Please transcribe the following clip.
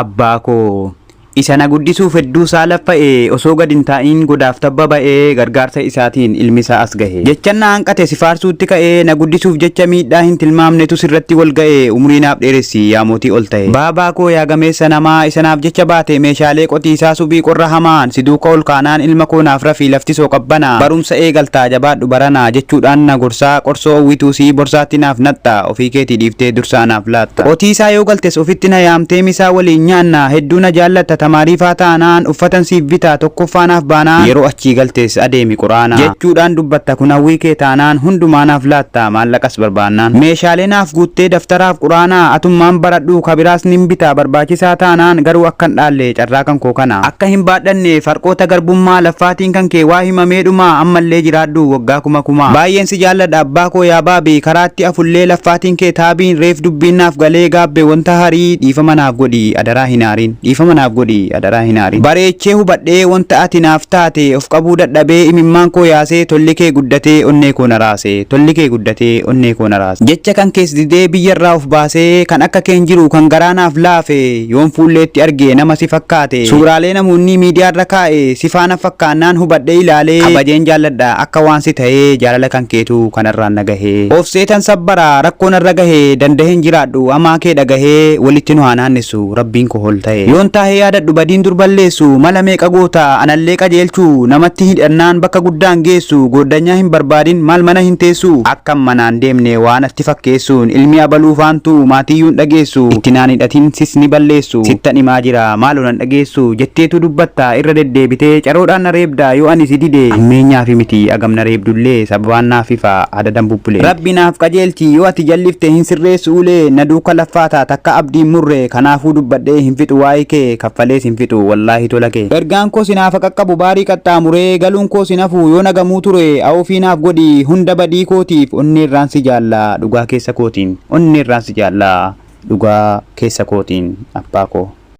abbaa koo isa na guddisuuf hedduu saalaffa'e osoo gad hin taa'in godaaf tabba ba'ee gargaarsa isaatiin ilmi isaa as gahe. Jechan na hanqate si faarsuutti ka'ee na guddisuuf jecha miidhaa hin tilmaamnetu sirratti wal ga'e umurii naaf dheeressi yaa mootii ol ta'e. Baabaa koo yaa gameessa namaa isa naaf jecha baate meeshaalee qotiisaa subii qorra hamaan si duuka ol kaanaan ilma koo naaf rafii lafti soo qabbana barumsa eegaltaa jabaadhu barana jechuudhaan na gorsaa qorsoo hawwituu si borsaatti naaf naxxa ofii keetii dhiiftee dursaa naaf laatta. Qotiisaa yoo galtes ofitti na yaamtee misaa waliin nyaanna hedduu na jaallatta tamaariifaa taanaan uffatan siif bitaa tokkoffaanaaf baanaan yeroo achii galtees adeemi quraana jechuudhaan dubbatta kun hawwii kee taanaan hundumaanaaf laatta maallaqas barbaannaan meeshaalee naaf guuttee daftaraaf quraanaa atummaan baradhu kabiraas nin bitaa barbaachisaa taanaan garuu akkan dhaalle carraa kan koo kana akka hin baadhanne farqoota garbummaa laffaatiin kan kee waa himameedhuma ammallee jiraadhu waggaa kuma baay'een si jaalladha abbaa koo yaa baabii karaatti afullee laffaatiin kee taabiin reef dubbiin naaf galee gaabbe wanta harii dhiifama naaf godhi adaraa hin aarin dhiifama naaf godhi adaraa hin aarin bareechee hubadhee wanta ati naaf taate of qabuu dadhabee imimmaan koo yaasee tolli kee guddatee onnee koo naraase tolli kee guddatee onnee koo naraase jecha kan kees didee biyyarraa of baasee kan akka keen jiru kan garaa naaf laafe yoon fuulleetti argee nama si fakkaate suuraalee namoonni miidiyaarra kaa'e si faana fakkaannaan hubadhee ilaalee kabajeen jaalladha akka waan si ta'ee jaalala kan keetu kanarraan nagahee of seetan sabbara rakkoon irra gahee dandaheen jiraadhu amaa kee dhagahee walitti nu haa naannessu rabbiin koo hol ta'e yoon taahee yaadadhu badiin dur balleessu mala meeqa goota anallee qajeelchuu namatti hidhannaan bakka guddaan geessu goddanyaa hin barbaadin maal mana hin teessu akkam manaan deemne waan atti fakkeessuun ilmi abaluu faantu maatiyyuun dhageessu itti naan hidhatiin sis ni balleessu sittan himaa jira maalonan dhageessu jetteetu dubbatta irra deddeebitee caroodhaan na reebda yoo ani si dide ammeenyaafi miti agamna reebdullee sababaan naaf ifa adadan bubbule rabbi naaf qajeelchi yoo ati jallifte hin sirreessu ulee na duuka laffaata takka abdiin murre kanaafuu dubbadhee hin fixu waa'ee kee kaffalees hin fixu wallaahi tola kee ergaan koo sinaafa qaqqabu baarii qaxxaamuree galuun koo sinafu yoo nagamuu ture awofii naaf godhi hunda badii kootiif onneerraan si jaalla dhugaa keessa kootiin onneerraan si jaalla dhugaa keessa kootiin abbaa koo.